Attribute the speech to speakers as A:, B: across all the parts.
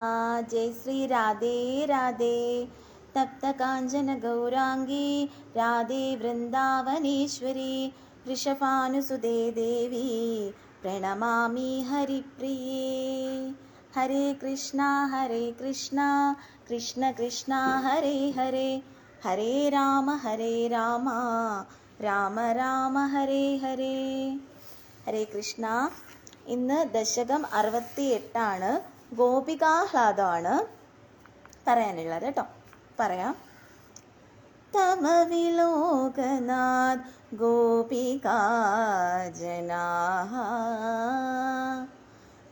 A: जय श्री राधे राधे। तप्त कांचन गौरांगी राधे वृंदावनेश्वरी वृषभानुसुते देवी प्रणमामि हरिप्रिये। हरे कृष्णा कृष्ण कृष्णा हरे हरे, हरे राम राम राम हरे हरे. ഹരേ കൃഷ്ണ. ഇന്ന് ദശകം 68 ഗോപികാഹ്ലാദമാണ് പറയാനുള്ളത് കേട്ടോ. പറയാം. തമ വിലോകനാഥ് ഗോപികാ ജനാഃ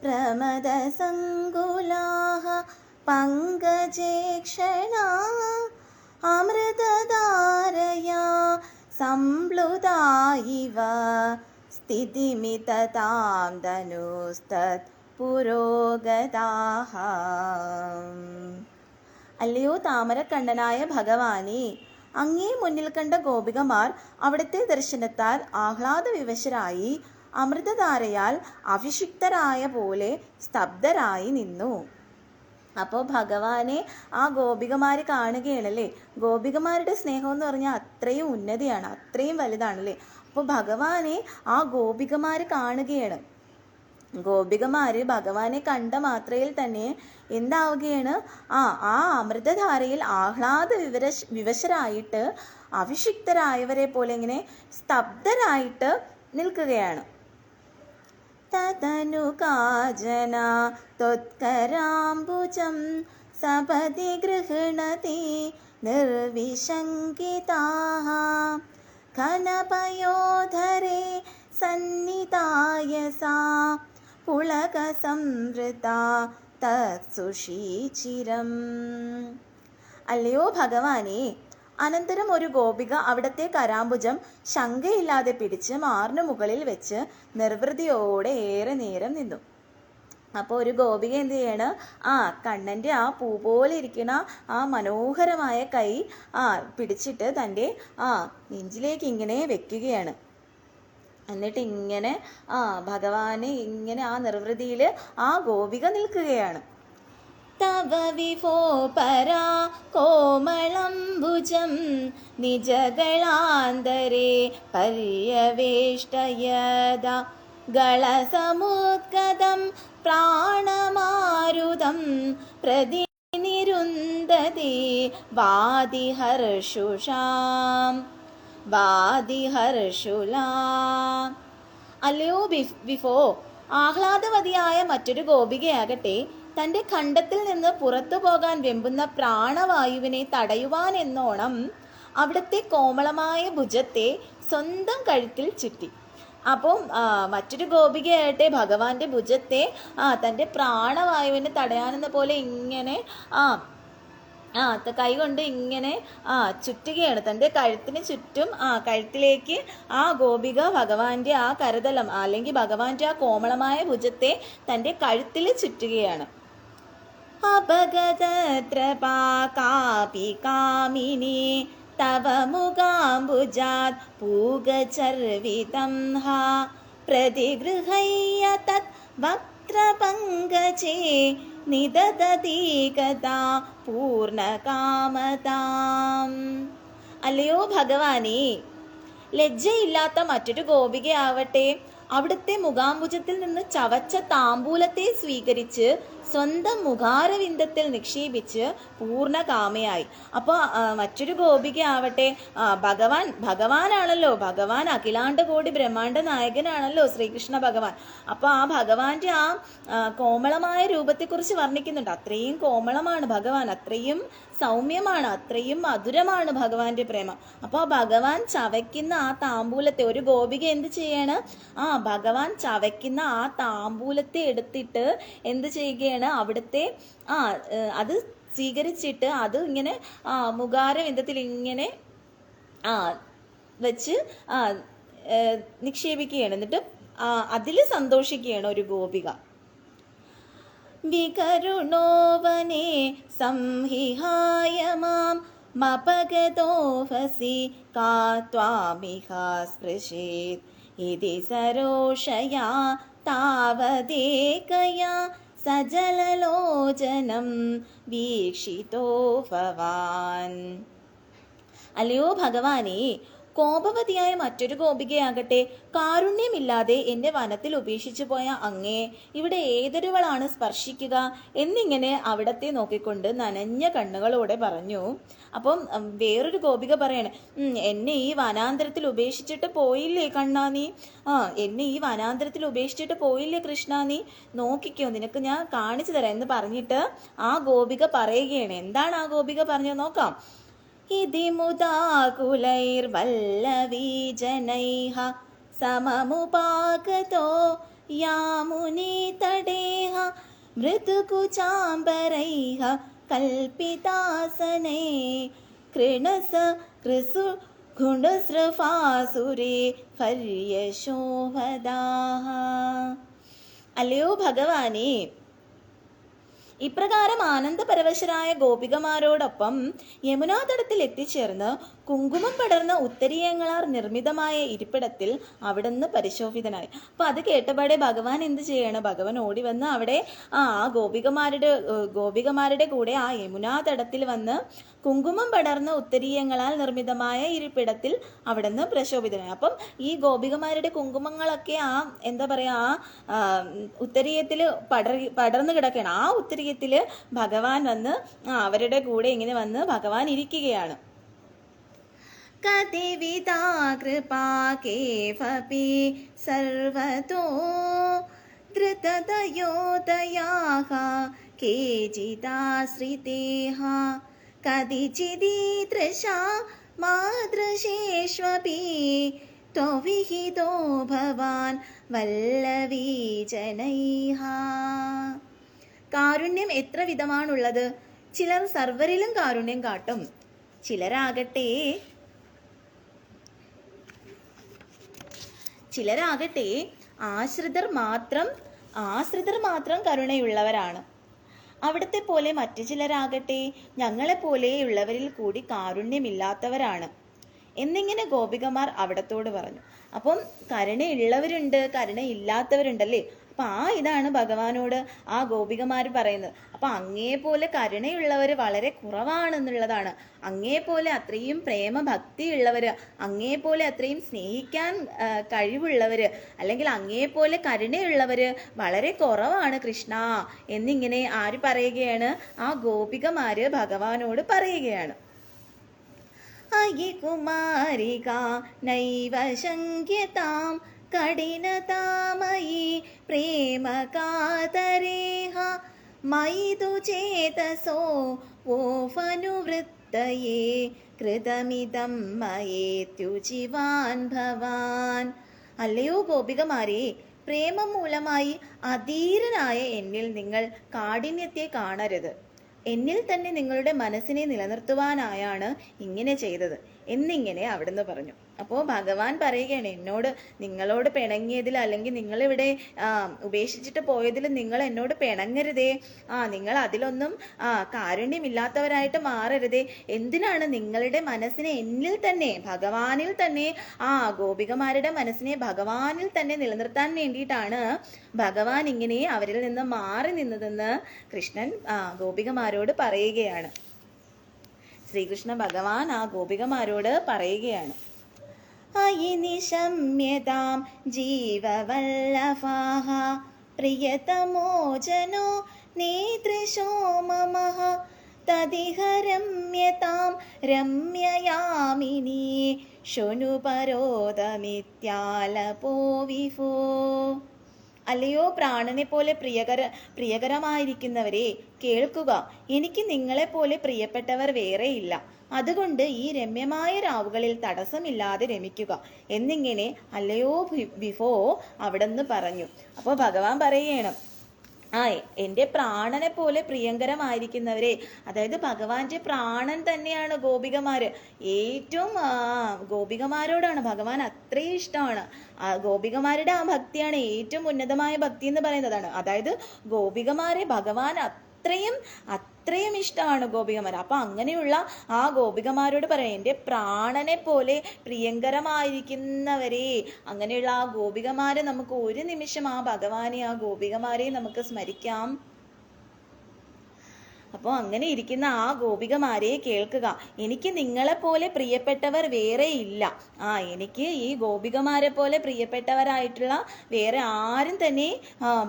A: പ്രമദ സങ്കുലാഃ പങ്കജേക്ഷണാ അമൃതധാരയാ സംപ്ലുതാ ഇവ സ്ഥിതിമിതതാം ധനുസ്തത് പുരോഗതാഃ. അല്ലയോ താമരക്കണ്ണനായ ഭഗവാനേ, അങ്ങേ മുന്നിൽ കണ്ട ഗോപികമാർ അവിടുത്തെ ദർശനത്താൽ ആഹ്ലാദ വിവശരായി അമൃതധാരയാൽ അഭിഷിക്തരായ പോലെ സ്തബ്ധരായി നിന്നു. അപ്പോൾ ഭഗവാനെ ആ ഗോപികമാർ കാണുകയാണല്ലേ. ഗോപികമാരുടെ സ്നേഹം എന്ന് പറഞ്ഞാൽ അത്രയും ഉന്നതിയാണ്, അത്രയും വലുതാണല്ലേ. അപ്പോൾ ഭഗവാനെ ആ ഗോപികമാർ കാണുകയാണ്. ഗോപികമാർ ഭഗവാനെ കണ്ട മാത്രയിൽ തന്നെ എന്താവുകയാണ്? ആ അമൃതധാരയിൽ ആഹ്ലാദ വിവശരായിട്ട് അഭിഷിക്തരായവരെ പോലെ ഇങ്ങനെ സ്തബ്ധരായിട്ട് നിൽക്കുകയാണ്. തതനു കാജന ത്വത്കരാംബുജം സപതി ഗൃഹണതി നിർവിശങ്കിതാഃ ഘനപയോധരേ സന്നിധായ സാ പുളക സംവൃത തത്സുഷീചിരം. അല്ലയോ ഭഗവാനെ, അനന്തരം ഒരു ഗോപിക അവിടത്തെ കരാംബുജം ശങ്കയില്ലാതെ പിടിച്ച് മാറിനു മുകളിൽ വെച്ച് നിർവൃതിയോടെ ഏറെ നേരം നിന്നു. അപ്പോൾ ഒരു ഗോപിക എന്ത് ചെയ്യണം? കണ്ണൻ്റെ ആ പൂ പോലെ ഇരിക്കുന്ന ആ മനോഹരമായ കൈ പിടിച്ചിട്ട് തൻ്റെ നെഞ്ചിലേക്ക് ഇങ്ങനെ വെക്കുകയാണ്. എന്നിട്ട് ഇങ്ങനെ ഭഗവാനെ ഇങ്ങനെ ആ നിർവൃതിയിൽ ആ ഗോപിക നിൽക്കുകയാണ്. തവ വിഭോ പരാ കോമളംബുജം നിജഗളാന്തരേ പര്യവേഷ്ടയദ ഗളസമുദ്ഗതം പ്രാണമാരുതം പ്രതിനിരുന്ദതി വാദിഹർഷുലാം. അല്ലയോ വിഭോ, ആഹ്ലാദവതിയായ മറ്റൊരു ഗോപികയാകട്ടെ തൻ്റെ ഖണ്ഡത്തിൽ നിന്ന് പുറത്തു പോകാൻ വെമ്പുന്ന പ്രാണവായുവിനെ തടയുവാൻ എന്നോണം അവിടുത്തെ കോമളമായ ഭുജത്തെ സ്വന്തം കഴുത്തിൽ ചുറ്റി. അപ്പം മറ്റൊരു ഗോപികയാകട്ടെ ഭഗവാന്റെ ഭുജത്തെ തൻ്റെ പ്രാണവായുവിനെ തടയാനെന്ന പോലെ ഇങ്ങനെ കൈ കൊണ്ട് ഇങ്ങനെ ചുറ്റുകയാണ്. തൻ്റെ കഴുത്തിന് ചുറ്റും കഴുത്തിലേക്ക് ആ ഗോപിക ഭഗവാന്റെ ആ കരതലം അല്ലെങ്കിൽ ഭഗവാന്റെ ആ കോമളമായ ഭുജത്തെ തൻ്റെ കഴുത്തിൽ ചുറ്റുകയാണ്. അപഗതത്രപാകാപി കാമിനി തവ മുഖാംബുജാത് പൂഗചർവിതം ഹാ പ്രതിഗൃഹയ്യ തത് വക്ത്രപങ്കജേ നിദദീകതാ പൂർണ്ണകാമതാം. അല്ലയോ ഭഗവാനേ, ലജ്ജയില്ലാത്ത മറ്റൊരു ഗോപികയാവട്ടെ അവിടുത്തെ മുഖാംബുജത്തിൽ നിന്ന് ചവച്ച താമ്പൂലത്തെ സ്വീകരിച്ച് സ്വന്തം മുഖാരവിന്ദത്തിൽ നിക്ഷേപിച്ച് പൂർണ്ണകാമയായി. അപ്പോൾ മറ്റൊരു ഗോപികയാവട്ടെ ഭഗവാനാണല്ലോ, ഭഗവാൻ അഖിലാണ്ട കോടി ബ്രഹ്മാണ്ട നായകനാണല്ലോ ശ്രീകൃഷ്ണ ഭഗവാൻ. അപ്പോൾ ആ ഭഗവാന്റെ ആ കോമളമായ രൂപത്തെക്കുറിച്ച് വർണ്ണിക്കുന്നുണ്ട്. അത്രയും കോമളമാണ് ഭഗവാൻ, അത്രയും സൗമ്യമാണ്, അത്രയും മധുരമാണ് ഭഗവാന്റെ പ്രേമം. അപ്പോൾ ഭഗവാൻ ചവയ്ക്കുന്ന ആ താമ്പൂലത്തെ ഒരു ഗോപിക എന്ത് ചെയ്യാണ്? ഭഗവാൻ ചവയ്ക്കുന്ന ആ താമ്പൂലത്തെ എടുത്തിട്ട് എന്ത് ചെയ്യുകയാണ്? അവിടുത്തെ അത് സ്വീകരിച്ചിട്ട് അത് ഇങ്ങനെ മുഖാരവിന്ദത്തിൽ ഇങ്ങനെ വെച്ച് നിക്ഷേപിക്കുകയാണ്. എന്നിട്ട് അതിൽ സന്തോഷിക്കുകയാണ് ഒരു ഗോപിക. വികരുണോവനേ സംഹിഹായ മാം മപഗതോഫസി കാ ത്വാമിഹ സ്പൃശേത് ഇതി സരോഷയാ താവദേകയാ സജലലോചനം വീക്ഷിതോ ഭവാൻ. അല്ലയോ ഭഗവാനെ, കോപവതിയായ മറ്റൊരു ഗോപികയാകട്ടെ കാരുണ്യമില്ലാതെ എന്നെ വനത്തിൽ ഉപേക്ഷിച്ചു പോയ അങ്ങേ ഇവിടെ ഏതൊരുവളാണ് സ്പർശിക്കുക എന്നിങ്ങനെ അവിടത്തെ നോക്കിക്കൊണ്ട് നനഞ്ഞ കണ്ണുകളോടെ പറഞ്ഞു. അപ്പം വേറൊരു ഗോപിക പറയാണ്, എന്നെ ഈ വനാന്തരത്തിൽ ഉപേക്ഷിച്ചിട്ട് പോയില്ലേ കണ്ണാ നീ, എന്നെ ഈ വനാന്തരത്തിൽ ഉപേക്ഷിച്ചിട്ട് പോയില്ലേ കൃഷ്ണ നീ, നോക്കിക്കോ നിനക്ക് ഞാൻ കാണിച്ചു തരാം എന്ന് പറഞ്ഞിട്ട് ആ ഗോപിക പറയുകയാണ്. എന്താണ് ആ ഗോപിക പറഞ്ഞത് നോക്കാം. ഇതി മുദാകുലൈർവല്ലവീജനൈഃ സമമുപാഗതോ യാമുനീതടേഃ മൃദുകുചാംബരൈഃ കൽപിതാസനേ കൃണസ കൃസു ഗുണസ്രഫാസുരേ ഭര്യശോഭദാഃ. അല്ലയോ ഭഗവാനേ, ഇപ്രകാരം ആനന്ദപരവശരായ ഗോപികമാരോടൊപ്പം യമുനാ തടത്തിൽ എത്തിച്ചേർന്ന് കുങ്കുമം പടർന്ന ഉത്തരീയങ്ങളാൽ നിർമ്മിതമായ ഇരിപ്പിടത്തിൽ അവിടുന്ന് പരിശോഭിതനായി. അപ്പൊ അത് കേട്ടപാടെ ഭഗവാൻ എന്ത് ചെയ്യണം? ഭഗവാൻ ഓടി വന്ന് അവിടെ ഗോപികമാരുടെ കൂടെ ആ യമുനാ തടത്തിൽ വന്ന് കുങ്കുമം പടർന്ന ഉത്തരീയങ്ങളാൽ നിർമ്മിതമായ ഇരിപ്പിടത്തിൽ അവിടുന്ന് പ്രശോഭിതനായി. അപ്പം ഈ ഗോപികമാരുടെ കുങ്കുമങ്ങളൊക്കെ എന്താ പറയാ ഉത്തരീയത്തിൽ പടർന്നു കിടക്കുകയാണ്. ആ ഉത്തരീയത്തില് ഭഗവാൻ വന്ന് അവരുടെ കൂടെ ഇങ്ങനെ വന്ന് ഭഗവാൻ ഇരിക്കുകയാണ്. കതിവിതാ കൃപാകേവപി സർവതോ ധൃതദയോദയാഃ കേചിദാശ്രിതേഃ കതിചിദീദൃശാ മാദൃശേഷ്വപി ത്വവിഹിതോ ഭവാൻ വല്ലവീജനൈഃ. കാരുണ്യം എത്ര വിധമാണുള്ളത്. ചിലർ സർവരിലും കാരുണ്യം കാട്ടും, ചിലരാകട്ടെ ആശ്രിതർ മാത്രം കരുണയുള്ളവരാണ്. അവിടുത്തെ പോലെ മറ്റു ചിലരാകട്ടെ ഞങ്ങളെപ്പോലെയുള്ളവരിൽ കൂടി കാരുണ്യമില്ലാത്തവരാണ് എന്നിങ്ങനെ ഗോപികമാർ അവിടത്തോട് പറഞ്ഞു. അപ്പം കരുണയുള്ളവരുണ്ട്, കരുണയില്ലാത്തവരുണ്ടല്ലേ. അപ്പം ഇതാണ് ഭഗവാനോട് ആ ഗോപികമാർ പറയുന്നത്. അപ്പം അങ്ങേപോലെ കരുണയുള്ളവർ വളരെ കുറവാണെന്നുള്ളതാണ്. അങ്ങേപോലെ അത്രയും പ്രേമഭക്തിയുള്ളവർ, അങ്ങേപോലെ അത്രയും സ്നേഹിക്കാൻ കഴിവുള്ളവർ, അല്ലെങ്കിൽ അങ്ങേപോലെ കരുണയുള്ളവർ വളരെ കുറവാണ് കൃഷ്ണ എന്നിങ്ങനെ ആര് പറയുകയാണ്? ആ ഗോപികമാര് ഭഗവാനോട് പറയുകയാണ്. അയി കുമാരിക നൈവ ശങ്ക്യതാം കഠിനതാമയി പ്രേമകാതരേഹ മയിതു ചേതസോ വോഫനുവൃത്തയേ കൃതമിതം മയേത്യുജിവാൻ ഭവാൻ. അല്ലയോ ഗോപികമാരെ, പ്രേമം മൂലമായി അധീരനായ എന്നിൽ നിങ്ങൾ കാഠിന്യത്തെ കാണരുത്. എന്നിൽ തന്നെ നിങ്ങളുടെ മനസ്സിനെ നിലനിർത്തുവാനായാണ് ഇങ്ങനെ ചെയ്തത് എന്നിങ്ങനെ അവിടുന്ന് പറഞ്ഞു. അപ്പോൾ ഭഗവാൻ പറയുകയാണ്, നിങ്ങളോട് പിണങ്ങിയതിൽ അല്ലെങ്കിൽ നിങ്ങളിവിടെ ഉപേക്ഷിച്ചിട്ട് പോയതിൽ നിങ്ങൾ എന്നോട് പിണങ്ങരുതേ, നിങ്ങൾ അതിലൊന്നും കാരുണ്യമില്ലാത്തവരായിട്ട് മാറരുതേ. എന്തിനാണ് നിങ്ങളുടെ മനസ്സിനെ എന്നിൽ തന്നെ, ഭഗവാനിൽ തന്നെ, ഗോപികമാരുടെ മനസ്സിനെ ഭഗവാനിൽ തന്നെ നിലനിർത്താൻ വേണ്ടിയിട്ടാണ് ഭഗവാൻ ഇങ്ങനെ അവരിൽ നിന്ന് മാറി നിന്നതെന്ന് കൃഷ്ണൻ ഗോപികമാരോട് പറയുകയാണ്. ശ്രീകൃഷ്ണ ഭഗവാൻ ആ ഗോപികമാരോട് പറയുകയാണ്. അയി നിശമ്യതാം ജീവവല്ലഭാഃ പ്രിയതമോ ജനോ നേതൃശോ മമഃ തദിഹ രമ്യതാം രമ്യയാമിനി ശൃണു പരോദമിത്യാലപോ വിഭോ. അല്ലയോ പ്രാണനെ പോലെ പ്രിയകരമായിരിക്കുന്നവരെ, കേൾക്കുക. എനിക്ക് നിങ്ങളെപ്പോലെ പ്രിയപ്പെട്ടവർ വേറെയില്ല. അതുകൊണ്ട് ഈ രമ്യമായ രാവുകളിൽ തടസ്സമില്ലാതെ രമിക്കുക എന്നിങ്ങനെ അല്ലയോ വിഭോ അവിടെന്ന് പറഞ്ഞു. അപ്പോൾ ഭഗവാൻ പറയുകയാണ്, എൻ്റെ പ്രാണനെ പോലെ പ്രിയങ്കരമായിരിക്കുന്നവരെ, അതായത് ഭഗവാന്റെ പ്രാണൻ തന്നെയാണ് ഗോപികമാര്. ഏറ്റവും ഗോപികമാരോടാണ് ഭഗവാൻ അത്രയും ഇഷ്ടമാണ്. ഗോപികമാരുടെ ആ ഭക്തിയാണ് ഏറ്റവും ഉന്നതമായ ഭക്തി എന്ന് പറയുന്നതാണ്. അതായത് ഗോപികമാരെ ഭഗവാൻ അത്രയും ഇഷ്ടമാണ് ഗോപികമാർ. അപ്പൊ അങ്ങനെയുള്ള ആ ഗോപികമാരോട് പറയാം, എൻ്റെ പ്രാണനെ പോലെ പ്രിയങ്കരമായിരിക്കുന്നവരെ, അങ്ങനെയുള്ള ആ ഗോപികമാരെ നമുക്ക് ഒരു നിമിഷം ആ ഭഗവാനെ, ആ ഗോപികമാരെ നമുക്ക് സ്മരിക്കാം. അപ്പോൾ അങ്ങനെ ഇരിക്കുന്ന ആ ഗോപികമാരെ കേൾക്കുക. എനിക്ക് നിങ്ങളെപ്പോലെ പ്രിയപ്പെട്ടവർ വേറെ ഇല്ല. എനിക്ക് ഈ ഗോപികമാരെ പോലെ പ്രിയപ്പെട്ടവരായിട്ടുള്ള വേറെ ആരും തന്നെ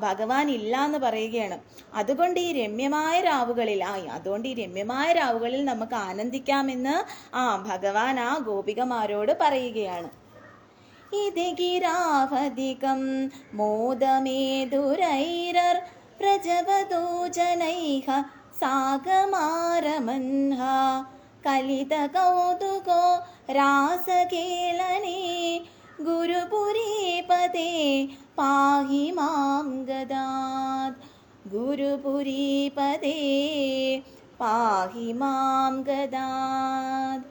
A: ഭഗവാൻ ഇല്ല എന്ന് പറയുകയാണ്. അതുകൊണ്ട് ഈ രമ്യമായ രാവുകളിൽ നമുക്ക് ആനന്ദിക്കാമെന്ന് ഭഗവാൻ ആ ഗോപികമാരോട് പറയുകയാണ്. ഇതിഗിരാവധികം മോദമേതുരൈരർ പ്രജവതോ ജനൈഹ സാഗമാരമൻഹ കലിത കൗതുകോ രാസകേളനേ ഗുരുപുരീപദേ പാഹി മാം ഗദാത്. ഗുരുപുരീപദേ പാഹി മാം ഗദാത്.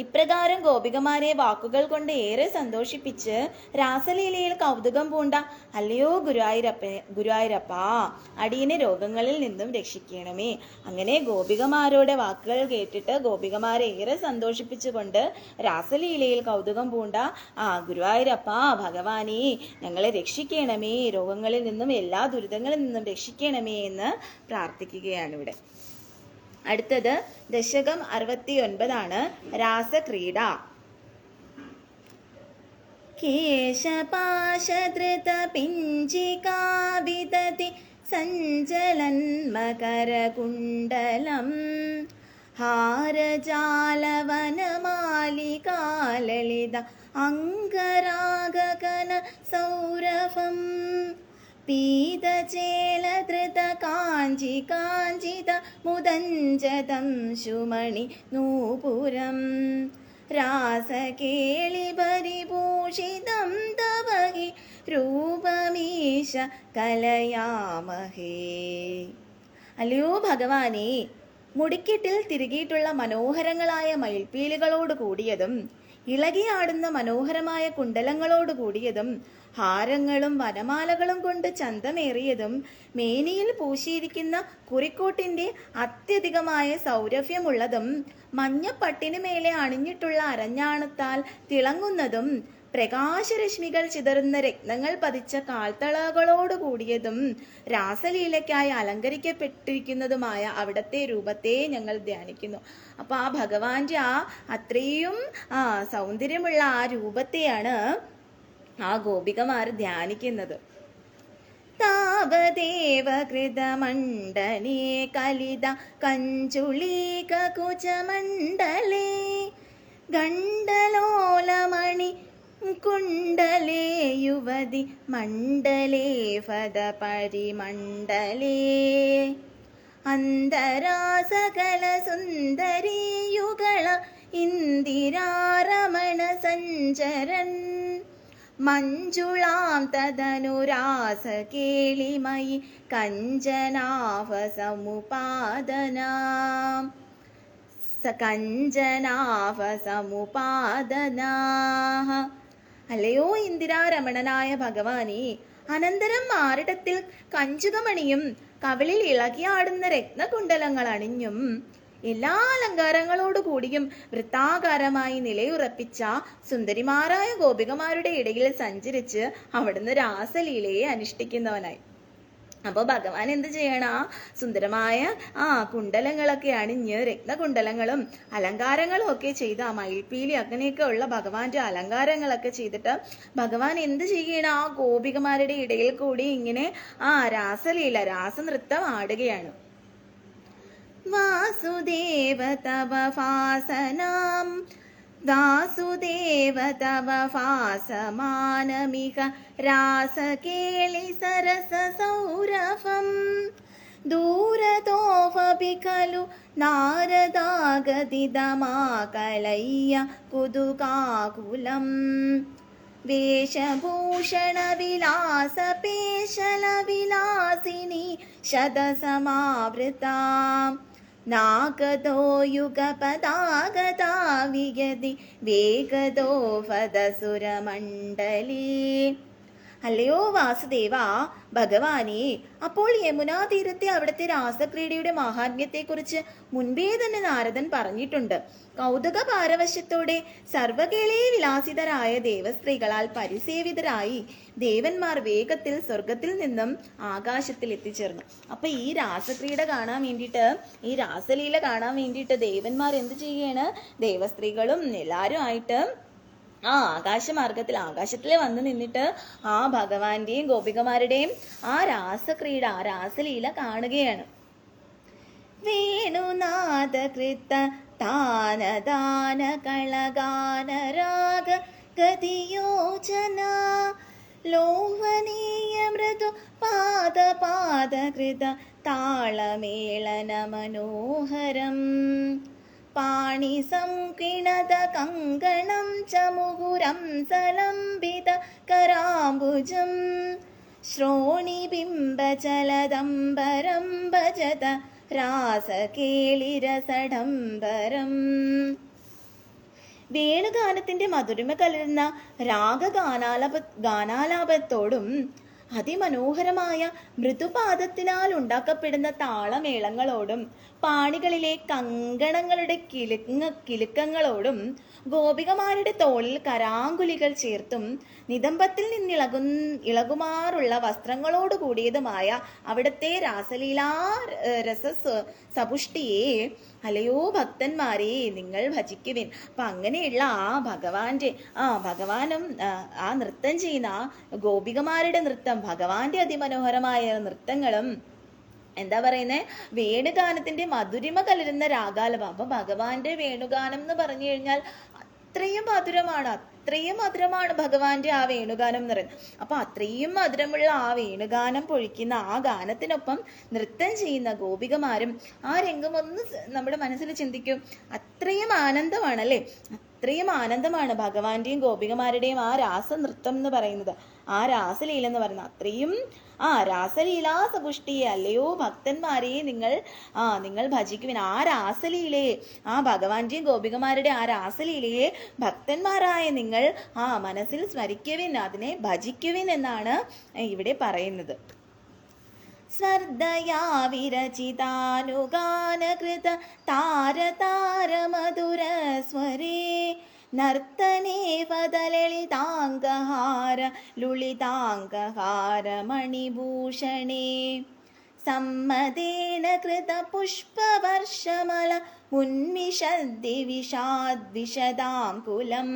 A: ഇപ്രകാരം ഗോപികമാരെ വാക്കുകൾ കൊണ്ട് ഏറെ സന്തോഷിപ്പിച്ച് രാസലീലയിൽ കൗതുകം പൂണ്ട അല്ലയോ ഗുരുവായൂരപ്പ, അടിയനെ രോഗങ്ങളിൽ നിന്നും രക്ഷിക്കണമേ. അങ്ങനെ ഗോപികമാരുടെ വാക്കുകൾ കേട്ടിട്ട് ഗോപികമാരെ ഏറെ സന്തോഷിപ്പിച്ചുകൊണ്ട് രാസലീലയിൽ കൗതുകം പൂണ്ട ഗുരുവായൂരപ്പ ഭഗവാനേ, ഞങ്ങളെ രക്ഷിക്കണമേ, രോഗങ്ങളിൽ നിന്നും എല്ലാ ദുരിതങ്ങളിൽ നിന്നും രക്ഷിക്കണമേ എന്ന് പ്രാർത്ഥിക്കുകയാണ് ഇവിടെ. അടുത്തത് ദശകം 69 രാസക്രീഡ. കേശപാശധൃത പിഞ്ചികാ വിദതി സഞ്ചലൻ മകരകുണ്ടലം ഹാരജാലവനമാലികാലളിത അംഗരാഗകന സൗരഭം പീതചേലധൃത കാഞ്ചി കാഞ്ചിത മുദഞ്ചതം ശുമണി നൂപുരം രാസകേളിപരിഭൂഷിതം തവഹി രൂപമീശ കലയാമഹേ. അല്ലയോ ഭഗവാനേ, മുടിക്കെട്ടിൽ തിരുകിയിട്ടുള്ള മനോഹരങ്ങളായ മയിൽപ്പീലികളോട് കൂടിയതും ഇളകിയാടുന്ന മനോഹരമായ കുണ്ടലങ്ങളോട് കൂടിയതും ഹാരങ്ങളും വനമാലകളും കൊണ്ട് ചന്തമേറിയതും മേനിയിൽ പൂശിയിരിക്കുന്ന കുറിക്കോട്ടിന്റെ അത്യധികമായ സൗരഭ്യമുള്ളതും മഞ്ഞപ്പട്ടിനു മേലെ അണിഞ്ഞിട്ടുള്ള അരഞ്ഞാണത്താൽ തിളങ്ങുന്നതും പ്രകാശരശ്മികൾ ചിതറുന്ന രത്നങ്ങൾ പതിച്ച കാൽത്തളകളോട് കൂടിയതും രാസലീലയ്ക്കായി അലങ്കരിക്കപ്പെട്ടിരിക്കുന്നതുമായ അവിടത്തെ രൂപത്തെ ഞങ്ങൾ ധ്യാനിക്കുന്നു. അപ്പൊ ആ ഭഗവാന്റെ അത്രയും സൗന്ദര്യമുള്ള ആ രൂപത്തെയാണ് ആ ഗോപികമാർ ധ്യാനിക്കുന്നത്. താവദേവ കൃതമണ്ഡലേ കലിത കഞ്ചുളീക കുചമണ്ഡലേ ഗണ്ഡലോലമണി കുണ്ടലേ യുവതി മണ്ഡലേ ഫദ പരിമണ്ഡലേ അന്തരാസകല സുന്ദരീയുഗള ഇന്ദിരാരമണ സഞ്ചരൻ മഞ്ജുളാം തദനുരാസ കേളിമയി കഞ്ചനാഭ സമുപാദനാം കഞ്ചനാഭ സമുപാദനാ. അല്ലയോ ഇന്ദിരാരമണനായ ഭഗവാനേ, അനന്തരം മാറിടത്തിൽ കഞ്ചുകമണിയും കവിളിൽ ഇളകിയാടുന്ന രത്നകുണ്ടലങ്ങൾ അണിഞ്ഞും എല്ലാ അലങ്കാരങ്ങളോടു കൂടിയും വൃത്താകാരമായി നിലയുറപ്പിച്ച സുന്ദരിമാരായ ഗോപികമാരുടെ ഇടയിൽ സഞ്ചരിച്ച് അവിടുന്ന് രാസലീലയെ അനുഷ്ഠിക്കുന്നവനായി. അപ്പോൾ ഭഗവാൻ എന്ത് ചെയ്യണം? സുന്ദരമായ കുണ്ടലങ്ങളൊക്കെ അണിഞ്ഞ് രത്നകുണ്ടലങ്ങളും അലങ്കാരങ്ങളും ഒക്കെ ചെയ്ത് മയിൽപ്പീലി അങ്ങനെയൊക്കെ ഉള്ള ഭഗവാന്റെ അലങ്കാരങ്ങളൊക്കെ ചെയ്തിട്ട് ഭഗവാൻ എന്ത് ചെയ്യണം? ആ ഗോപികമാരുടെ ഇടയിൽ കൂടി ഇങ്ങനെ രാസലീല രാസനൃത്തം ആടുകയാണ്. വാസുദേവ തവ ഫാസനാം വാസുദേവ തവ ഫാസമാനമിക രാസകേളി സരസ സൗരഭം ദൂരതോപി ഖലു നാരദാഗതിതമാകലയ്യ കുതുകാകുലം വേഷഭൂഷണ വിലാസ പേശല വിലാസിനി ശതസമാവൃതാം നാഗതോ യുഗപദാഗതാ വിയതി വേഗതോ ഫദസുരമണ്ഡലേ. അല്ലയോ വാസുദേവ ഭഗവാനെ, അപ്പോൾ യമുനാ തീരത്തെ അവിടുത്തെ രാസക്രീഡയുടെ മാഹാത്മ്യത്തെക്കുറിച്ച് മുൻപേ തന്നെ നാരദൻ പറഞ്ഞിട്ടുണ്ട്. കൗതുക പാരവശ്യത്തോടെ സർവകേളേ വിലാസിതരായ ദേവസ്ത്രീകളാൽ പരിസേവിതരായി ദേവന്മാർ വേഗത്തിൽ സ്വർഗത്തിൽ നിന്നും ആകാശത്തിൽ എത്തിച്ചേർന്നു. അപ്പൊ ഈ രാസക്രീഡ കാണാൻ വേണ്ടിയിട്ട്, ഈ രാസലീല കാണാൻ വേണ്ടിയിട്ട് ദേവന്മാർ എന്ത് ചെയ്യുകയാണ്? ദേവസ്ത്രീകളും എല്ലാവരും ആയിട്ട് ആകാശമാർഗത്തിൽ, ആകാശത്തിൽ വന്ന് നിന്നിട്ട് ആ ഭഗവാന്റെയും ഗോപികമാരുടെയും ആ രാസക്രീഡ, ആ രാസലീല കാണുകയാണ്. വേണുനാദകൃത താനദാന കളഗാന രാഗ ഗതിയോജന ലോഹനീയ മൃദു പാദ പാദകൃത താളമേളന മനോഹരം പാണി സംകിണത കങ്കണം ച മുകുരം സലംബിത കരാംബുജം ശ്രോണിബിംബചലദംബരം ഭജത രാസകേളിരസഡംബരം. വേണുഗാനത്തിന്റെ മധുരിമ കലർന്ന ഗാനാലാപത്തോടും അതിമനോഹരമായ മൃദുപാദത്തിനാൽ ഉണ്ടാക്കപ്പെടുന്ന താളമേളങ്ങളോടും പാണികളിലെ കങ്കണങ്ങളുടെ കിലുക്കങ്ങളോടും ഗോപികമാരുടെ തോളിൽ കരാങ്കുലികൾ ചേർത്തും നിതംബത്തിൽ ഇളകുമാറുള്ള വസ്ത്രങ്ങളോട് കൂടിയതുമായ അവിടുത്തെ രാസലീലാ രസ സപുഷ്ടിയെ അല്ലയോ ഭക്തന്മാരെ നിങ്ങൾ ഭജിക്കുവിൻ. അപ്പൊ അങ്ങനെയുള്ള ഭഗവാനും ആ നൃത്തം ചെയ്യുന്ന ഗോപികമാരുടെ നൃത്തം, ഭഗവാന്റെ അതിമനോഹരമായ നൃത്തങ്ങളും എന്താ പറയുന്നത്, വേണുഗാനത്തിന്റെ മധുരിമ കലരുന്ന രാഗാലപം. അപ്പൊ ഭഗവാന്റെ വേണുഗാനം എന്ന് പറഞ്ഞു കഴിഞ്ഞാൽ അത്രയും മധുരമാണ് ഭഗവാന്റെ ആ വേണുഗാനം എന്ന് പറയുന്നത്. അപ്പൊ അത്രയും മധുരമുള്ള ആ വേണുഗാനം പൊഴിക്കുന്ന ആ ഗാനത്തിനൊപ്പം നൃത്തം ചെയ്യുന്ന ഗോപികമാരും ആ രംഗം ഒന്ന് നമ്മുടെ മനസ്സിൽ ചിന്തിക്കും. അത്രയും ആനന്ദമാണല്ലേ, അത്രയും ആനന്ദമാണ് ഭഗവാന്റെയും ഗോപികമാരുടെയും ആ രാസനൃത്തം എന്ന് പറയുന്നത്, ആ രാസലീല എന്ന് പറയുന്നത്. അത്രയും രാസലീലാ സപുഷ്ടിയെ അല്ലയോ ഭക്തന്മാരെ നിങ്ങൾ ഭജിക്കുവിൻ. ആ രാസലീലയെ, ആ ഭഗവാന്റെയും ഗോപികമാരുടെ ആ രാസലീലയെ ഭക്തന്മാരായ നിങ്ങൾ മനസ്സിൽ സ്മരിക്കുവിൻ, അതിനെ ഭജിക്കുവിൻ എന്നാണ് ഇവിടെ പറയുന്നത്. സ്വർദയാ വിരചിതാനുഗാനകൃത താര മധുര സ്വരേ നർത്തനേ പദലളിതാംഗഹാര ലുളിതാംഗഹാര മണിഭൂഷണേ സമ്മതേന കൃത പുഷ്പവർഷമല ഉന്മിഷദ്ദി വിഷാദ്വിഷദാംകുലം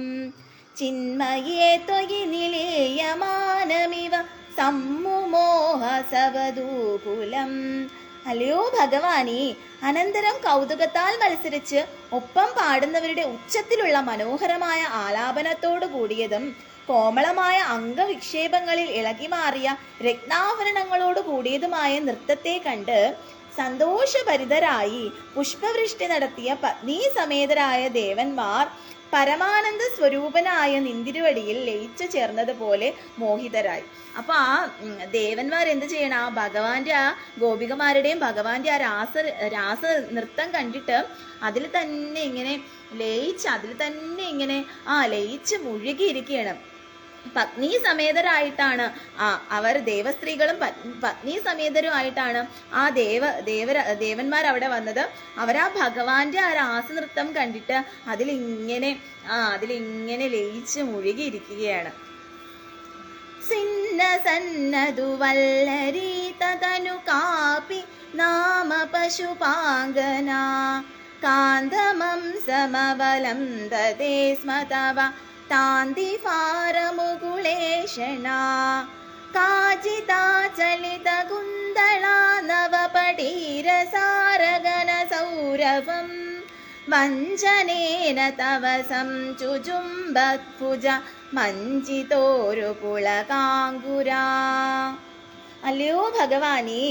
A: ചിന്മയേ ത്വയി നിലേയമാനമിവ സമ്മുമോഹ സവദൂകുലം. അല്ലയോ ഭഗവാനെ, അനന്തരം കൗതുകത്താൽ മത്സരിച്ച് ഒപ്പം പാടുന്നവരുടെ ഉച്ചത്തിലുള്ള മനോഹരമായ ആലാപനത്തോടു കൂടിയതും കോമളമായ അംഗവിക്ഷേപങ്ങളിൽ ഇളകിമാറിയ രത്നാഭരണങ്ങളോട് കൂടിയതുമായ നൃത്തത്തെ കണ്ട് സന്തോഷഭരിതരായി പുഷ്പവൃഷ്ടി നടത്തിയ പത്നി സമേതരായ ദേവന്മാർ പരമാനന്ദ സ്വരൂപനായ നിന്തിരുവടിയിൽ ലയിച്ചു ചേർന്നതുപോലെ മോഹിതരായി. അപ്പൊ ആ ദേവന്മാർ എന്ത് ചെയ്യണം? ആ ഭഗവാന്റെ ആ ഗോപികമാരുടെയും ഭഗവാന്റെ ആ രാസ നൃത്തം കണ്ടിട്ട് അതിൽ തന്നെ ഇങ്ങനെ ലയിച്ച് മുഴുകിയിരിക്കുകയാണ്. പത്നി സമേതരായിട്ടാണ് അവർ ദേവസ്ത്രീകളും പത്നി സമേതരുമായിട്ടാണ് ആ ദേവന്മാർ അവിടെ വന്നത്. അവരാ ഭഗവാന്റെ ആ രാസനൃത്തം കണ്ടിട്ട് അതിലിങ്ങനെ ലയിച്ച് മുഴുകിയിരിക്കുകയാണ്. സിന്ന സന്നതു വല്ലരീ തദനു കാപി നാമ പശുപാംഗന കാന്തമം സമബലം ദദേ സ്മതവ താന്തിഫാരമുകുളേഷണ കാചിതാ ചലിത കുന്തളാ നവപടീരസാരഗന സൗരഭം വഞ്ചനേന തവ സംചുചുംബത്ഭുജ മഞ്ചിതോരു പുളകാങ്കുരാ. അല്ലയോ ഭഗവാനേ,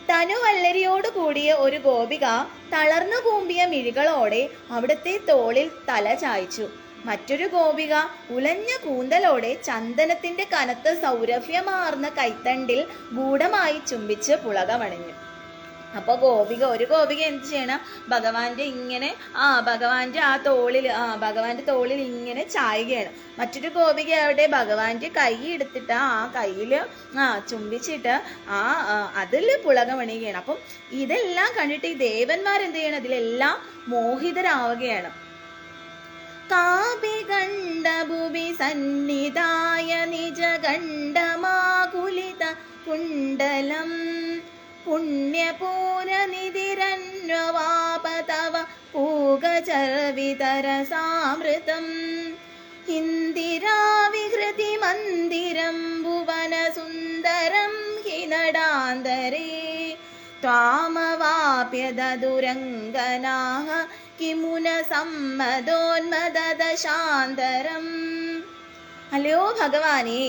A: തനുവല്ലരിയോട് കൂടിയ ഒരു ഗോപിക തളർന്നു കൂമ്പിയ മിഴികളോടെ അവിടുത്തെ തോളിൽ തല ചായ്ച്ചു. മറ്റൊരു ഗോപിക ഉലഞ്ഞ കൂന്തലോടെ ചന്ദനത്തിന്റെ കനത്ത സൗരഭ്യമാർന്ന കൈത്തണ്ടിൽ ഗൂഢമായി ചുംബിച്ച് പുളകമണിഞ്ഞു. അപ്പൊ ഒരു ഗോപിക എന്ത് ചെയ്യണം, ഭഗവാന്റെ ഇങ്ങനെ ഭഗവാന്റെ ഭഗവാന്റെ തോളിൽ ഇങ്ങനെ ചായുകയാണ്. മറ്റൊരു ഗോപിക അവിടെ ഭഗവാന്റെ കൈ എടുത്തിട്ട് ആ കയ്യില് ചുംബിച്ചിട്ട് അതിൽ പുളകമണിയുകയാണ്. അപ്പം ഇതെല്ലാം കണ്ടിട്ട് ഈ ദേവന്മാരെന്ത് ചെയ്യണം, ഇതിലെല്ലാം മോഹിതരാവുകയാണ്. കാപികണ്ഡഭുവി സന്നിധായ നിജഗണ്ഡമാകുലിത കുണ്ടലം പുണ്യപൂരനിധിരന്വവാപതവ പൂഗചർവിതരസാമൃതം ഇന്ദിരാവിഹൃതി മന്ദിരം ഭുവനസുന്ദരം ഹി നടാന്തരേ ത്വാമവാപ്യദുരംഗനാഃ കിമുന സമ്മദോന്മദദശാന്തരം. അല്ലയോ ഭഗവാനേ,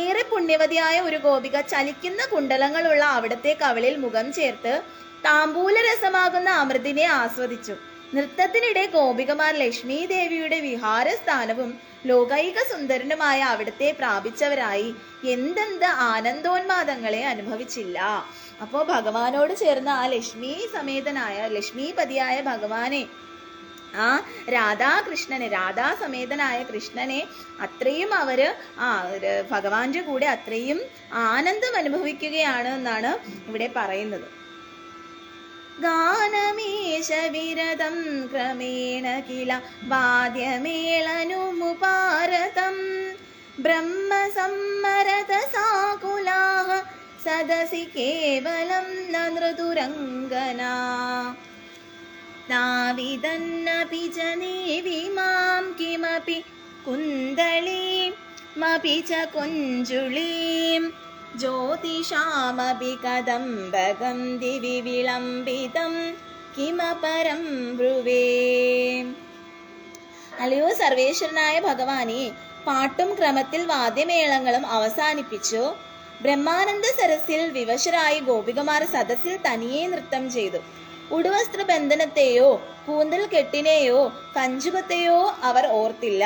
A: ഏറെ പുണ്യവതിയായ ഒരു ഗോപിക ചലിക്കുന്ന കുണ്ടലങ്ങളുള്ള അവിടത്തെ കവിളിൽ മുഖം ചേർത്ത് താമ്പൂലരസമാകുന്ന അമൃതിനെ ആസ്വദിച്ചു. നൃത്തത്തിനിടെ ഗോപികമാർ ലക്ഷ്മി ദേവിയുടെ വിഹാരസ്ഥാനവും ലോകൈക സുന്ദരനുമായ അവിടത്തെ പ്രാപിച്ചവരായി എന്തെന്ത് ആനന്ദോന്മാദങ്ങളെ അനുഭവിച്ചില്ല. അപ്പോ ഭഗവാനോട് ചേർന്ന ആ ലക്ഷ്മീപതിയായ ഭഗവാനെ, ആ രാധാസമേതനായ കൃഷ്ണനെ അത്രയും അവര് ഭഗവാന്റെ കൂടെ അത്രയും ആനന്ദം അനുഭവിക്കുകയാണ് എന്നാണ് ഇവിടെ പറയുന്നത്. ഗാനമേശ വിരതം ക്രമേണ കില വാദ്യമേളനുമുപാരതം ബ്രഹ്മസമ്മരതസാകുലാഃ സദസി കേവലം നൃതുരംഗനാ നാവിദന്നപി ച നേവിമാം കിമപി കുന്ദളീമപി ച കുഞ്ജുളീം ജ്യോതിഷാമപി കദംബകം ദിവി വിളംബിതം കിമപരം ബ്രുവേ. അല്ലയോ സർവേശ്വരനായ ഭഗവാനെ, പാട്ടും ക്രമത്തിൽ വാദ്യമേളങ്ങളും അവസാനിപ്പിച്ചു ബ്രഹ്മാനന്ദ സരസിൽ വിവശരായി ഗോപികമാർ സദസ്സിൽ തനിയെ നൃത്തം ചെയ്തു. ഉടുവസ്ത്ര ബന്ധനത്തെയോ കൂന്തൽ കെട്ടിനെയോ കഞ്ചുകത്തെയോ അവർ ഓർത്തില്ല.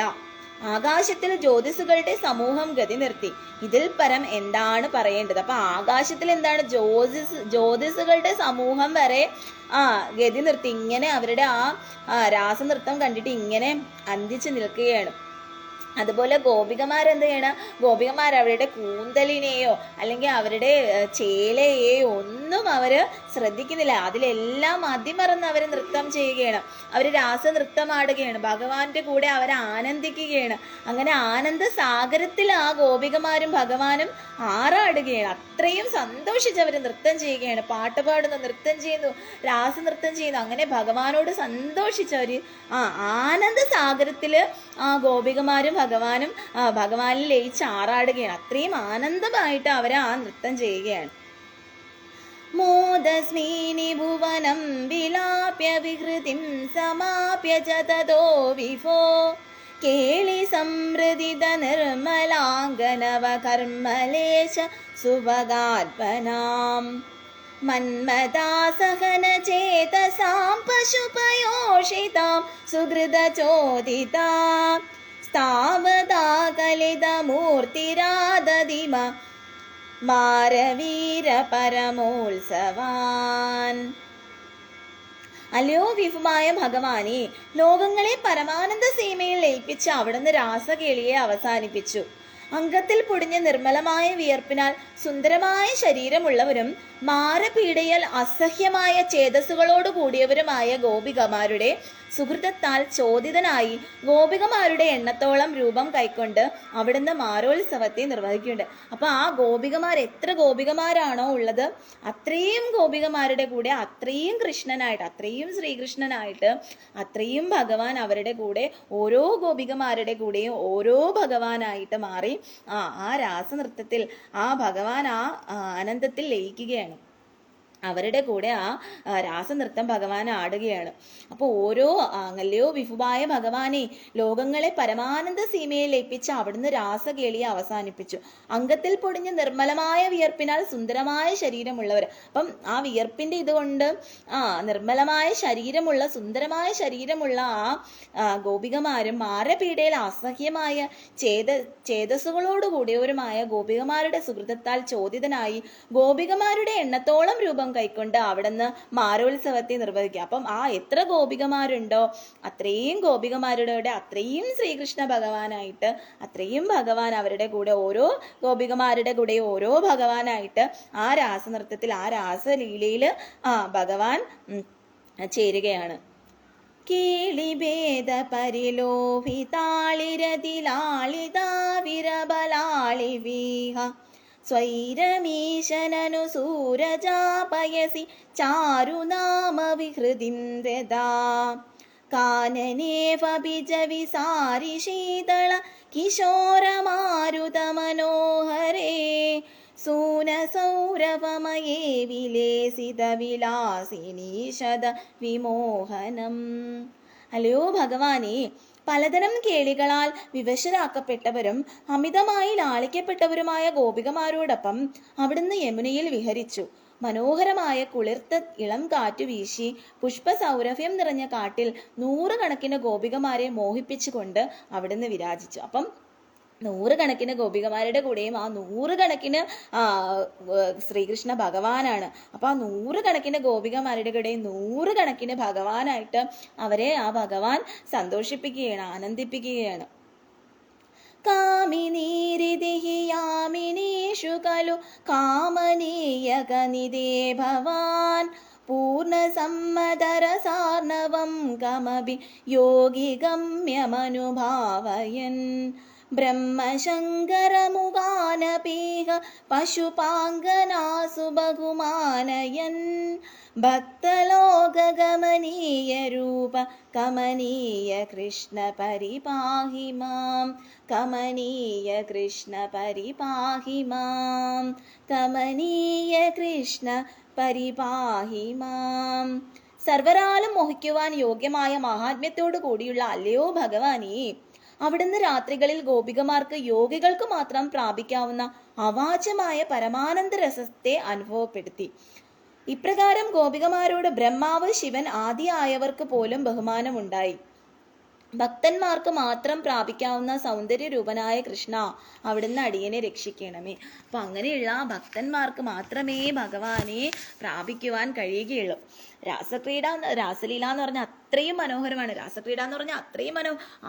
A: ആകാശത്തിൽ ജ്യോതിസുകളുടെ സമൂഹം ഗതി നിർത്തി. ഇതിൽ പരം എന്താണ് പറയേണ്ടത്? അപ്പൊ ആകാശത്തിൽ എന്താണ്, ജ്യോതിസുകളുടെ സമൂഹം വരെ ഗതി നിർത്തി. ഇങ്ങനെ അവരുടെ രാസനൃത്തം കണ്ടിട്ട് ഇങ്ങനെ അന്തിച്ചു നിൽക്കുകയാണ്. അതുപോലെ ഗോപികമാരെന്ത് ചെയ്യണം, ഗോപികമാർ അവരുടെ കൂന്തലിനെയോ അല്ലെങ്കിൽ അവരുടെ ചേലയെയോ ഒന്നും അവര് ശ്രദ്ധിക്കുന്നില്ല. അതിലെല്ലാം അതിമറന്ന് അവർ നൃത്തം ചെയ്യുകയാണ്. അവർ രാസനൃത്തമാടുകയാണ്. ഭഗവാന്റെ കൂടെ അവർ ആനന്ദിക്കുകയാണ്. അങ്ങനെ ആനന്ദ സാഗരത്തിൽ ആ ഗോപികമാരും ഭഗവാനും ആറാടുകയാണ്. അത്രയും സന്തോഷിച്ച് അവർ നൃത്തം ചെയ്യുകയാണ്. പാട്ട് പാടുന്നു, നൃത്തം ചെയ്യുന്നു, രാസനൃത്തം ചെയ്യുന്നു. അങ്ങനെ ഭഗവാനോട് സന്തോഷിച്ചവര് ആനന്ദ സാഗരത്തില് ഗോപികമാരും ഭഗവാനിൽ ലയിച്ച് ആറാടുകയാണ്. അത്രയും ആനന്ദമായിട്ട് അവർ നൃത്തം ചെയ്യുകയാണ്. മോദസ്മീനി ഭുവനം വിലാപ്യ വിഹൃതിം സമാപ്യ ച തതോ വിഭോ കേളി സംഹൃദിത നിർമ്മലാംഗനവ കർമ്മലേശ സുഭഗാത്മനാം മന്മദാസഹന ചേതസാം പശുപയോഷിതാം സുഹൃദചോദിതാം സ്ഥാവതാ കലിതമൂർത്തിരാദതിമ മാരവീര പരമോത്സവാൻ. അല്ലയോ വിഭുമായ ഭഗവാനെ, ലോകങ്ങളെ പരമാനന്ദ സീമയിൽ ലയിപ്പിച്ച അവിടുന്ന് രാസകേളിയെ അവസാനിപ്പിച്ചു. അംഗത്തിൽ പൊടിഞ്ഞ നിർമ്മലമായ വിയർപ്പിനാൽ സുന്ദരമായ ശരീരമുള്ളവരും മാരപീഡയാൽ അസഹ്യമായ ചേതസ്സുകളോട് കൂടിയവരുമായ ഗോപികമാരുടെ സുഹൃതത്താൽ ചോദിതനായി ഗോപികമാരുടെ എണ്ണത്തോളം രൂപം കൈക്കൊണ്ട് അവിടുന്ന് മാരോത്സവത്തെ നിർവഹിക്കുന്നുണ്ട്. അപ്പൊ ആ ഗോപികമാർ എത്ര ഗോപികമാരാണോ ഉള്ളത്, അത്രയും ഗോപികമാരുടെ കൂടെ അത്രയും കൃഷ്ണനായിട്ട്, അത്രയും ശ്രീകൃഷ്ണനായിട്ട്, അത്രയും ഭഗവാൻ അവരുടെ കൂടെ ഓരോ ഗോപികമാരുടെ കൂടെയും ഓരോ ഭഗവാനായിട്ട് മാറി ആ രാസനൃത്തത്തിൽ ആ ഭഗവാൻ ആനന്ദത്തിൽ ലയിക്കുകയാണ്. അവരുടെ കൂടെ രാസനൃത്തം ഭഗവാൻ ആടുകയാണ്. അപ്പോൾ അല്ലയോ വിഭുവായ ഭഗവാനെ, ലോകങ്ങളെ പരമാനന്ദ സീമയിൽ ലയിപ്പിച്ച് അവിടുന്ന് രാസകേളിയെ അവസാനിപ്പിച്ചു. അംഗത്തിൽ പൊടിഞ്ഞ നിർമ്മലമായ വിയർപ്പിനാൽ സുന്ദരമായ ശരീരമുള്ളവർ. അപ്പം ആ വിയർപ്പിന്റെ ഇതുകൊണ്ട് നിർമ്മലമായ ശരീരമുള്ള സുന്ദരമായ ശരീരമുള്ള ഗോപികമാരും മാരപീഡയിൽ അസഹ്യമായ ചേതസ്സുകളോട് കൂടിയവരുമായ ഗോപികമാരുടെ സുഹൃതത്താൽ ചോദിതനായി ഗോപികമാരുടെ എണ്ണത്തോളം രൂപം രൂപം കൈക്കൊണ്ട് അവിടുന്ന് മാരോത്സവത്തെ നിർവഹിക്കുക. അപ്പം ആ എത്ര ഗോപികമാരുണ്ടോ അത്രയും ഗോപികമാരുടെ അത്രയും ശ്രീകൃഷ്ണ ഭഗവാനായിട്ട്, അത്രയും ഭഗവാൻ അവരുടെ കൂടെ ഓരോ ഗോപികമാരുടെ കൂടെ ഓരോ ഭഗവാനായിട്ട് ആ രാസനൃത്തത്തിൽ ആ രാസലീലയിൽ ഭഗവാൻ ചേരുകയാണ്. കേളിഭേദ പരിലോഭിതാളിരതിലാളിതാവിരബലാളിവീഹ സ്വൈരമീശനനു സൂരജാപയസി ചാരുനാമ വിഹൃതിന്ദ്രദാ കാനനേവബിജ വിസാരി ശീതള കിശോരമാരുത മനോഹരേ സൂനസൗരഭമയേ വിലേസിത വിലാസിനീശത വിമോഹനം. അല്ലയോ ഭഗവാനെ, പലതരം കേളികളാൽ വിവശരാക്കപ്പെട്ടവരും അമിതമായി ലാളിക്കപ്പെട്ടവരുമായ ഗോപികമാരോടൊപ്പം അവിടുന്ന് യമുനയിൽ വിഹരിച്ചു. മനോഹരമായ കുളിർത്ത ഇളം കാറ്റു വീശി പുഷ്പസൗരഭ്യം നിറഞ്ഞ കാട്ടിൽ 100 കണക്കിന് ഗോപികമാരെ മോഹിപ്പിച്ചുകൊണ്ട് അവിടുന്ന് വിരാജിച്ചു. അപ്പം 100 കണക്കിന് ഗോപികമാരുടെ കൂടെയും ആ 100 കണക്കിന് ശ്രീകൃഷ്ണ ഭഗവാനാണ്. അപ്പൊ ആ 100 കണക്കിന് ഗോപികമാരുടെ കൂടെയും 100 കണക്കിന് ഭഗവാനായിട്ട് അവരെ ആ ഭഗവാൻ സന്തോഷിപ്പിക്കുകയാണ്, ആനന്ദിപ്പിക്കുകയാണ്. കാമിനീരിതിഹിയാമിനീഷു കലു കാമനീയകനിദേ ഭവാൻ പൂർണ്ണസമ്മതരസാർണവം കമപി യോഗി ഗമ്യമനുഭാവയൻ ബ്രഹ്മശങ്കരമുഖാനപീഹ പശുപാങ്കനാസു ബഹുമാനയൻ ഭക്തലോകഗമനീയ രൂപ കമനീയ കൃഷ്ണ പരിപാഹി മാം, കമനീയ കൃഷ്ണ പരിപാഹി മാം, കമനീയ കൃഷ്ണ പരിപാഹി മാം. സർവരാലും മോഹിക്കുവാൻ യോഗ്യമായ മഹാത്മ്യത്തോടു കൂടിയുള്ള അല്ലയോ ഭഗവാനേ, അവിടുന്ന് രാത്രികളിൽ ഗോപികമാർക്ക് യോഗികൾക്ക് മാത്രം പ്രാപിക്കാവുന്ന അവാച്യമായ പരമാനന്ദ രസത്തെ അനുഭവപ്പെടുത്തി. ഇപ്രകാരം ഗോപികമാരോട് ബ്രഹ്മാവ് ശിവൻ ആദിയായവർക്ക് പോലും ബഹുമാനമുണ്ടായി. ഭക്തന്മാർക്ക് മാത്രം പ്രാപിക്കാവുന്ന സൗന്ദര്യരൂപനായ കൃഷ്ണ, അവിടുന്ന് അടിയനെ രക്ഷിക്കണമേ. അപ്പൊ അങ്ങനെയുള്ള ഭക്തന്മാർക്ക് മാത്രമേ ഭഗവാനെ പ്രാപിക്കുവാൻ കഴിയുകയുള്ളൂ. രാസലീല എന്ന് പറഞ്ഞാൽ അത്രയും മനോഹരമാണ്. രാസക്രീഡ എന്ന് പറഞ്ഞാൽ അത്രയും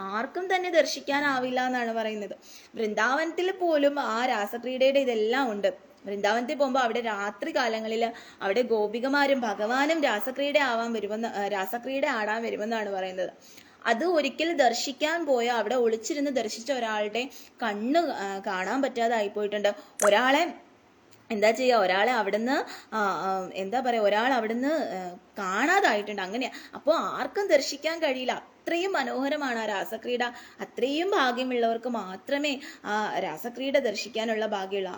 A: ആർക്കും തന്നെ ദർശിക്കാനാവില്ല എന്നാണ് പറയുന്നത്. വൃന്ദാവനത്തിൽ പോലും ആ രാസക്രീഡയുടെ ഇതെല്ലാം ഉണ്ട്. വൃന്ദാവനത്തിൽ പോകുമ്പോൾ അവിടെ രാത്രി കാലങ്ങളിൽ അവിടെ ഗോപികമാരും ഭഗവാനും രാസക്രീഡ ആടാൻ വരുമെന്നാണ് പറയുന്നത്. അത് ഒരിക്കൽ ദർശിക്കാൻ പോയ അവിടെ ഒളിച്ചിരുന്ന് ദർശിച്ച ഒരാളുടെ കണ്ണ് കാണാൻ പറ്റാതായി പോയിട്ടുണ്ട്. ഒരാളെ എന്താ ചെയ്യുക, ഒരാളെ അവിടുന്ന് ഒരാൾ അവിടുന്ന് കാണാതായിട്ടുണ്ട്. അങ്ങനെയാ. അപ്പോൾ ആർക്കും ദർശിക്കാൻ കഴിയില്ല. അത്രയും മനോഹരമാണ് ആ രാസക്രീഡ. അത്രയും ഭാഗ്യമുള്ളവർക്ക് മാത്രമേ ആ രാസക്രീഡ ദർശിക്കാനുള്ള ഭാഗ്യമുള്ള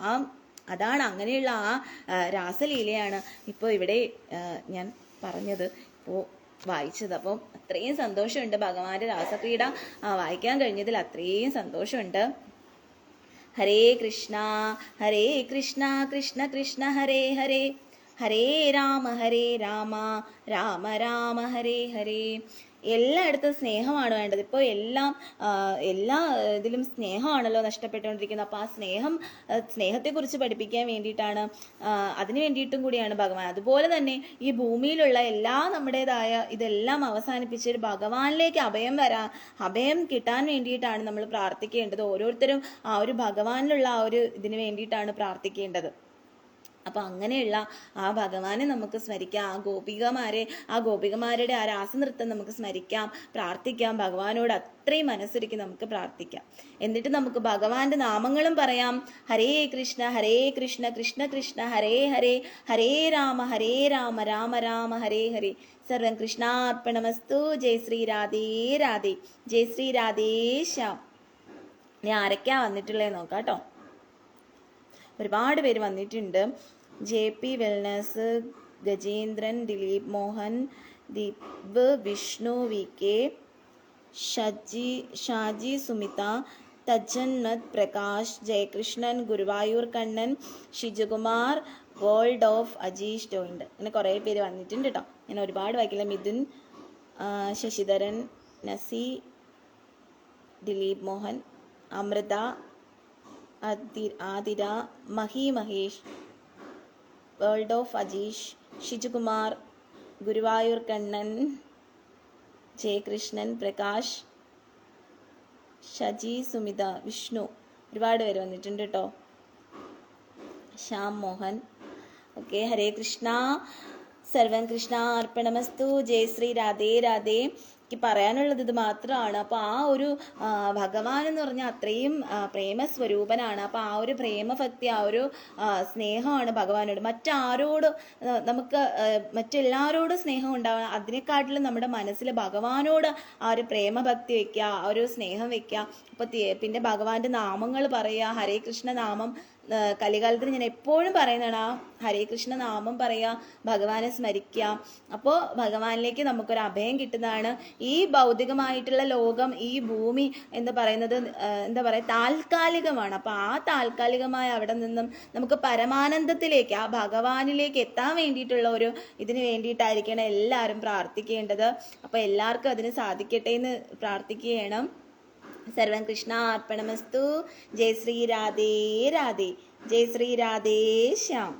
A: അതാണ്. അങ്ങനെയുള്ള ആ രാസലീലയാണ് ഇപ്പോൾ ഇവിടെ ഞാൻ പറഞ്ഞത്, ഇപ്പോൾ വായിച്ചത്. അപ്പം അത്രയും സന്തോഷമുണ്ട് ഭഗവാന്റെ രാസക്രീഡ വായിക്കാൻ കഴിഞ്ഞതിൽ അത്രയും സന്തോഷമുണ്ട്. ഹരേ കൃഷ്ണ കൃഷ്ണ കൃഷ്ണ ഹരേ ഹരേ, ഹരേ രാമ രാമ രാമ ഹരേ ഹരേ. എല്ലായിടത്തും സ്നേഹമാണ് വേണ്ടത്. ഇപ്പോൾ എല്ലാ ഇതിലും സ്നേഹമാണല്ലോ നഷ്ടപ്പെട്ടുകൊണ്ടിരിക്കുന്നത്. അപ്പോൾ ആ സ്നേഹത്തെക്കുറിച്ച് പഠിപ്പിക്കാൻ വേണ്ടിയിട്ടാണ്, അതിനു വേണ്ടിയിട്ടും കൂടിയാണ് ഭഗവാൻ. അതുപോലെ തന്നെ ഈ ഭൂമിയിലുള്ള എല്ലാ നമ്മുടേതായ ഇതെല്ലാം അവസാനിപ്പിച്ച് ഭഗവാനിലേക്ക് അഭയം കിട്ടാൻ വേണ്ടിയിട്ടാണ് നമ്മൾ പ്രാർത്ഥിക്കേണ്ടത്. ഓരോരുത്തരും ആ ഒരു ഭഗവാനിലുള്ള ആ ഒരു ഇതിനു വേണ്ടിയിട്ടാണ് പ്രാർത്ഥിക്കേണ്ടത്. അപ്പൊ അങ്ങനെയുള്ള ആ ഭഗവാനെ നമുക്ക് സ്മരിക്കാം. ആ ഗോപികമാരുടെ ആ രാസനൃത്തം നമുക്ക് സ്മരിക്കാം, പ്രാർത്ഥിക്കാം. ഭഗവാനോട് അത്രയും മനസ്സൊരുക്കി നമുക്ക് പ്രാർത്ഥിക്കാം. എന്നിട്ട് നമുക്ക് ഭഗവാന്റെ നാമങ്ങളും പറയാം. ഹരേ കൃഷ്ണ കൃഷ്ണ കൃഷ്ണ ഹരേ ഹരേ, ഹരേ രാമ രാമ രാമ ഹരേ ഹരേ. സർവം കൃഷ്ണാർപ്പണമസ്തു. ജയ് ശ്രീ രാധേ രാധേ, ജയ് ശ്രീ രാധേശ്യാം. ഇനി ആരൊക്കെയാ വന്നിട്ടുള്ളത് നോക്കാം കേട്ടോ. ഒരുപാട് പേര് വന്നിട്ടുണ്ട്. JP wellness, Gajendran, Dileep Mohan, Deep, Vishnu, VK, Shaji, Sumitha, തജന്മത്, Prakash, Jayakrishnan, Guruvayur Kannan, Shijukumar, world of Ajeesh joined. അങ്ങനെ കുറേ പേര് വന്നിട്ടുണ്ട് കേട്ടോ. ഞാൻ ഒരുപാട് വായിക്കില്ല. മിഥുൻ, ശശിധരൻ, നസി, ദിലീപ് മോഹൻ, അമൃത, ആതിര, മഹേഷ്, വേൾഡ് ഓഫ് അജീഷ്, ഷിജുകുമാർ, ഗുരുവായൂർ കണ്ണൻ, ജയകൃഷ്ണൻ, പ്രകാശ്, ഷജി, സുമിത, വിഷ്ണു, ഒരുപാട് പേര് വന്നിട്ടുണ്ട് കേട്ടോ. ശ്യാം മോഹൻ. ഓക്കെ, ഹരേ കൃഷ്ണ. സർവം കൃഷ്ണ അർപ്പണമസ്തു. ജയ് ശ്രീ രാധേ രാധേ. എനിക്ക് പറയാനുള്ളത് ഇത് മാത്രമാണ്. അപ്പോൾ ആ ഒരു ഭഗവാൻ എന്ന് പറഞ്ഞാൽ അത്രയും പ്രേമസ്വരൂപനാണ്. അപ്പോൾ ആ ഒരു പ്രേമഭക്തി, ആ ഒരു സ്നേഹമാണ് ഭഗവാനോട്. മറ്റാരോട് നമുക്ക് മറ്റെല്ലാവരോടും സ്നേഹം ഉണ്ടാവാം, അതിനെക്കാട്ടിലും നമ്മുടെ മനസ്സിൽ ഭഗവാനോട് ആ ഒരു പ്രേമഭക്തി വെക്കുക, ആ ഒരു സ്നേഹം വെക്കുക. അപ്പോൾ പിന്നെ ഭഗവാന്റെ നാമങ്ങൾ പറയുക. ഹരേ കൃഷ്ണ നാമം കലികാലത്തിന് ഞാൻ എപ്പോഴും പറയുന്നതാണ്, ആ ഹരേ കൃഷ്ണ നാമം പറയുക, ഭഗവാനെ സ്മരിക്കുക. അപ്പോൾ ഭഗവാനിലേക്ക് നമുക്കൊരു അഭയം കിട്ടുന്നതാണ്. ഈ ഭൗതികമായിട്ടുള്ള ലോകം, ഈ ഭൂമി എന്ന് പറയുന്നത് എന്താ പറയുക, താൽക്കാലികമാണ്. അപ്പോൾ ആ താൽക്കാലികമായ അവിടെ നിന്നും നമുക്ക് പരമാനന്ദത്തിലേക്ക്, ആ ഭഗവാനിലേക്ക് എത്താൻ വേണ്ടിയിട്ടുള്ള ഒരു ഇതിന് വേണ്ടിയിട്ടായിരിക്കണം എല്ലാവരും പ്രാർത്ഥിക്കേണ്ടത്. അപ്പോൾ എല്ലാവർക്കും അതിന് സാധിക്കട്ടെ എന്ന് പ്രാർത്ഥിക്കുകയാണ്. സർവം കൃഷ്ണ അർപ്പണമസ്തു. ജയ് ശ്രീ രാധേ രാധേ. ജയ് ശ്രീ രാധേ ശ്യാം.